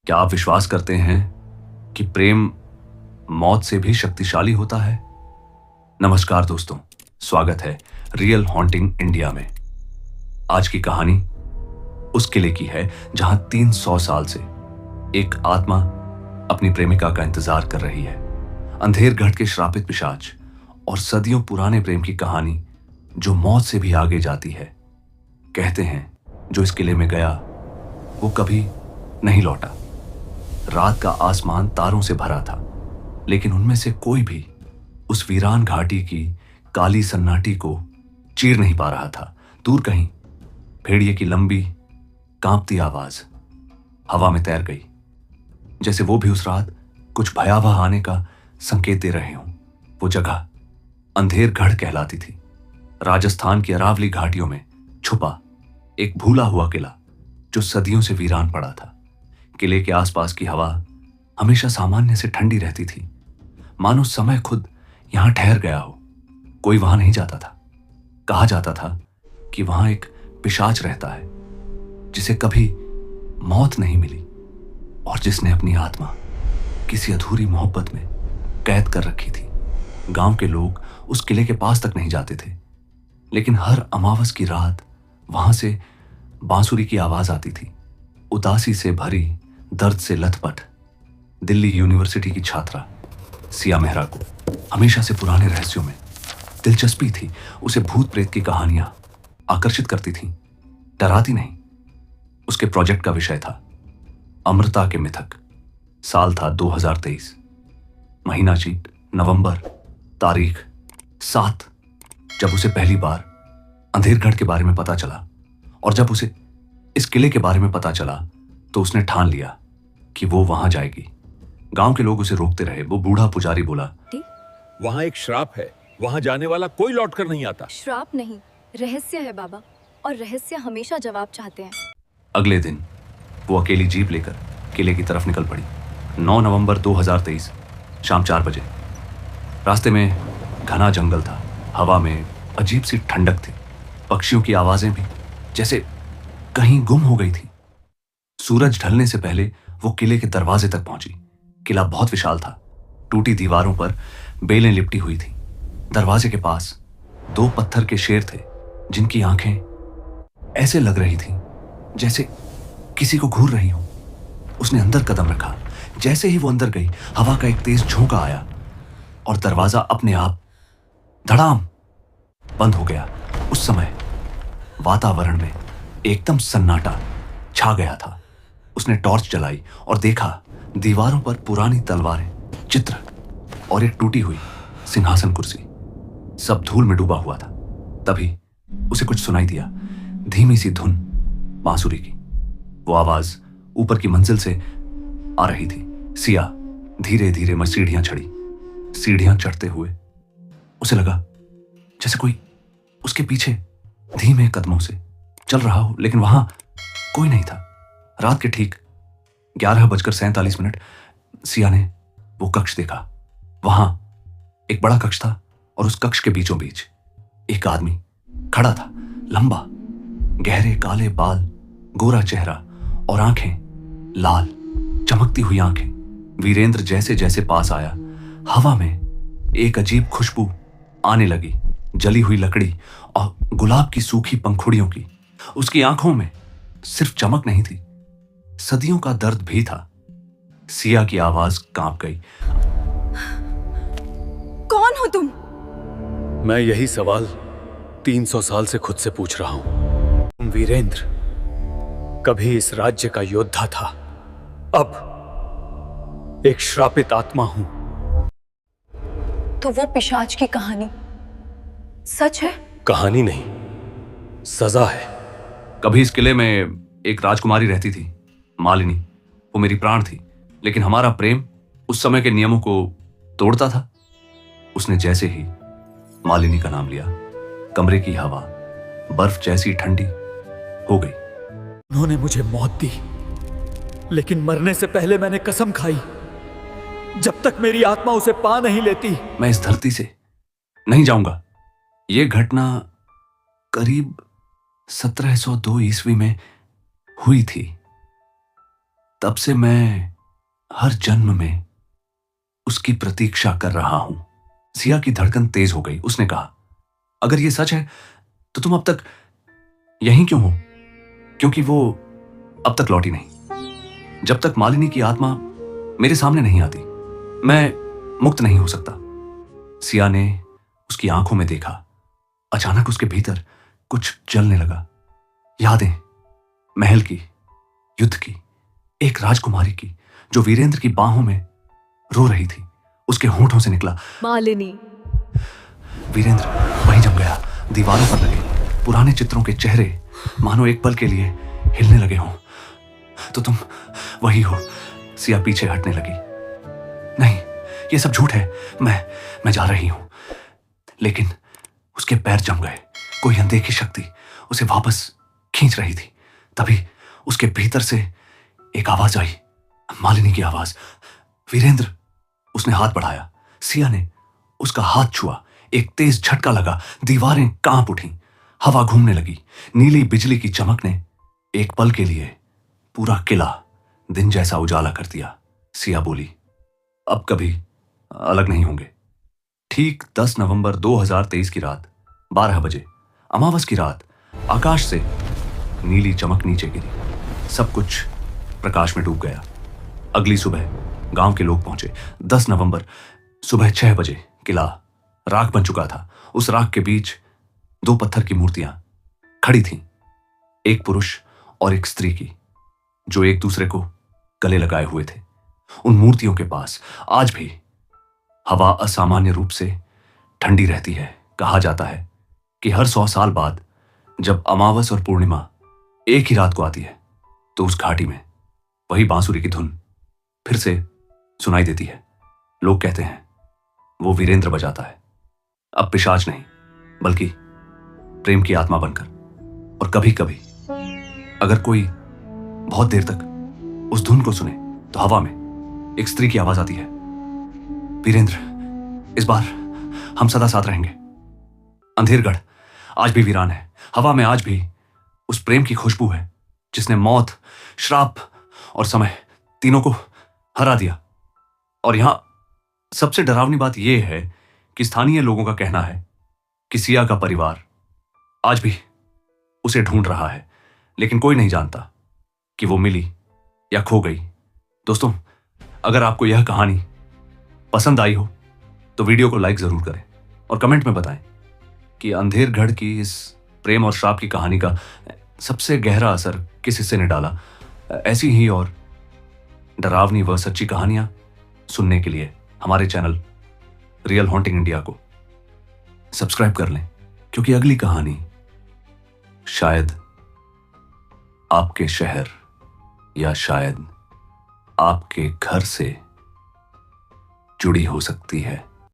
क्या आप विश्वास करते हैं कि प्रेम मौत से भी शक्तिशाली होता है? नमस्कार दोस्तों, स्वागत है रियल हॉन्टिंग इंडिया में। आज की कहानी उस किले की है जहां 300 साल से एक आत्मा अपनी प्रेमिका का इंतजार कर रही है। अंधेरगढ़ के श्रापित पिशाच और सदियों पुराने प्रेम की कहानी जो मौत से भी आगे जाती है। कहते हैं जो इस किले में गया वो कभी नहीं लौटा। रात का आसमान तारों से भरा था, लेकिन उनमें से कोई भी उस वीरान घाटी की काली सन्नाटी को चीर नहीं पा रहा था। दूर कहीं भेड़िए की लंबी कांपती आवाज हवा में तैर गई, जैसे वो भी उस रात कुछ भयावह आने का संकेत दे रहे हों। वो जगह अंधेरगढ़ कहलाती थी। राजस्थान की अरावली घाटियों में छुपा एक भूला हुआ किला जो सदियों से वीरान पड़ा था। किले के आसपास की हवा हमेशा सामान्य से ठंडी रहती थी, मानो समय खुद यहां ठहर गया हो। कोई वहां नहीं जाता था। कहा जाता था कि वहां एक पिशाच रहता है जिसे कभी मौत नहीं मिली और जिसने अपनी आत्मा किसी अधूरी मोहब्बत में कैद कर रखी थी। गांव के लोग उस किले के पास तक नहीं जाते थे, लेकिन हर अमावस की रात वहां से बांसुरी की आवाज आती थी। उदासी से भरी, दर्द से लथपथ दिल्ली यूनिवर्सिटी की छात्रा सिया मेहरा को हमेशा से पुराने रहस्यों में दिलचस्पी थी। उसे भूत प्रेत की कहानियां आकर्षित करती थीं, डराती नहीं। उसके प्रोजेक्ट का विषय था अमृता के मिथक। साल था 2023, महीना चीट नवंबर, तारीख 7। जब उसे पहली बार अंधेरगढ़ के बारे में पता चला और जब उसे इस किले के बारे में पता चला तो उसने ठान लिया कि वो वहां जाएगी। गांव के लोग उसे रोकते रहे। वो बूढ़ा पुजारी बोला, वहां एक श्राप है, वहां जाने वाला कोई लौट कर नहीं आता। श्राप नहीं, रहस्य है बाबा, और रहस्य हमेशा जवाब चाहते हैं। अगले दिन वो अकेली जीप लेकर किले की तरफ निकल पड़ी। 9 नवंबर 2023 शाम 4 बजे। रास्ते में घना जंगल था। हवा में अजीब सी ठंडक थी। पक्षियों की आवाजें भी जैसे कहीं गुम हो गई थी। सूरज ढलने से पहले वो किले के दरवाजे तक पहुंची। किला बहुत विशाल था। टूटी दीवारों पर बेलें लिपटी हुई थी। दरवाजे के पास 2 पत्थर के शेर थे जिनकी आंखें ऐसे लग रही थीं जैसे किसी को घूर रही हो। उसने अंदर कदम रखा। जैसे ही वो अंदर गई, हवा का एक तेज झोंका आया और दरवाजा अपने आप धड़ाम बंद हो गया। उस समय वातावरण में एकदम सन्नाटा छा गया था। उसने टॉर्च जलाई और देखा दीवारों पर पुरानी तलवारें, चित्र और एक टूटी हुई सिंहासन कुर्सी। सब धूल में डूबा हुआ था। तभी उसे कुछ सुनाई दिया, धीमी सी धुन बांसुरी की। वो आवाज ऊपर की मंजिल से आ रही थी। सिया धीरे धीरे सीढ़ियां चढ़ी। सीढ़ियां चढ़ते हुए उसे लगा जैसे कोई उसके पीछे धीमे कदमों से चल रहा हो, लेकिन वहां कोई नहीं था। रात के ठीक 11:47 सिया ने वो कक्ष देखा। वहां एक बड़ा कक्ष था और उस कक्ष के बीचों बीच एक आदमी खड़ा था। लंबा, गहरे काले बाल, गोरा चेहरा और आंखें लाल, चमकती हुई आंखें। वीरेंद्र जैसे जैसे पास आया, हवा में एक अजीब खुशबू आने लगी, जली हुई लकड़ी और गुलाब की सूखी पंखुड़ियों की। उसकी आंखों में सिर्फ चमक नहीं थी, सदियों का दर्द भी था। सिया की आवाज कांप गई। कौन हो तुम? मैं यही सवाल 300 साल से खुद से पूछ रहा हूं। तुम वीरेंद्र कभी इस राज्य का योद्धा था, अब एक श्रापित आत्मा हूं। तो वो पिशाच की कहानी सच है? कहानी नहीं, सजा है। कभी इस किले में एक राजकुमारी रहती थी, मालिनी। वो मेरी प्राण थी, लेकिन हमारा प्रेम उस समय के नियमों को तोड़ता था। उसने जैसे ही मालिनी का नाम लिया, कमरे की हवा बर्फ जैसी ठंडी हो गई। उन्होंने मुझे मौत दी, लेकिन मरने से पहले मैंने कसम खाई, जब तक मेरी आत्मा उसे पा नहीं लेती, मैं इस धरती से नहीं जाऊंगा। यह घटना करीब 1702 ईस्वी में हुई थी। तब से मैं हर जन्म में उसकी प्रतीक्षा कर रहा हूं। सिया की धड़कन तेज हो गई। उसने कहा, अगर ये सच है तो तुम अब तक यहीं क्यों हो? क्योंकि वो अब तक लौटी नहीं। जब तक मालिनी की आत्मा मेरे सामने नहीं आती, मैं मुक्त नहीं हो सकता। सिया ने उसकी आंखों में देखा। अचानक उसके भीतर कुछ जलने लगा। यादें, महल की, युद्ध की, एक राजकुमारी की जो वीरेंद्र की बाहों में रो रही थी। उसके होंठों से निकला, मालिनी। वीरेंद्र वहीं जम गया। दीवारों पर लगे पुराने चित्रों के चेहरे मानो एक पल के लिए हिलने लगे हों। तो तुम वही हो। सिया पीछे हटने लगी। नहीं, ये सब झूठ है। मैं जा रही हूं। लेकिन उसके पैर जम गए। कोई अनदेखी शक्ति उसे वापस खींच रही थी। तभी उसके भीतर से एक आवाज आई, मालिनी की आवाज। वीरेंद्र। उसने हाथ बढ़ाया। सिया ने उसका हाथ छुआ। एक तेज झटका लगा। दीवारें कांप उठीं। हवा घूमने लगी। नीली बिजली की चमक ने एक पल के लिए पूरा किला दिन जैसा उजाला कर दिया। सिया बोली, अब कभी अलग नहीं होंगे। ठीक 10 नवंबर 2023 की रात 12 बजे, अमावस की रात, आकाश से नीली चमक नीचे गिरी। सब कुछ प्रकाश में डूब गया। अगली सुबह गांव के लोग पहुंचे। 10 नवंबर सुबह 6 बजे किला राख बन चुका था। उस राख के बीच 2 पत्थर की मूर्तियां खड़ी थीं, एक पुरुष और एक स्त्री की, जो एक दूसरे को गले लगाए हुए थे। उन मूर्तियों के पास आज भी हवा असामान्य रूप से ठंडी रहती है। कहा जाता है कि हर 100 साल बाद जब अमावस और पूर्णिमा एक ही रात को आती है तो उस घाटी में वही बांसुरी की धुन फिर से सुनाई देती है। लोग कहते हैं वो वीरेंद्र बजाता है, अब पिशाच नहीं बल्कि प्रेम की आत्मा बनकर। और कभी कभी अगर कोई बहुत देर तक उस धुन को सुने तो हवा में एक स्त्री की आवाज आती है, वीरेंद्र, इस बार हम सदा साथ रहेंगे। अंधेरगढ़ आज भी वीरान है। हवा में आज भी उस प्रेम की खुशबू है जिसने मौत, श्राप और समय तीनों को हरा दिया। और यहां सबसे डरावनी बात यह है कि स्थानीय लोगों का कहना है कि सिया का परिवार आज भी उसे ढूंढ रहा है, लेकिन कोई नहीं जानता कि वो मिली या खो गई। दोस्तों, अगर आपको यह कहानी पसंद आई हो तो वीडियो को लाइक जरूर करें और कमेंट में बताएं कि अंधेरगढ़ की इस प्रेम और श्राप की कहानी का सबसे गहरा असर किस हिस्से ने डाला। ऐसी ही और डरावनी व सच्ची कहानियां सुनने के लिए हमारे चैनल रियल हॉन्टिंग इंडिया को सब्सक्राइब कर लें, क्योंकि अगली कहानी शायद आपके शहर या शायद आपके घर से जुड़ी हो सकती है।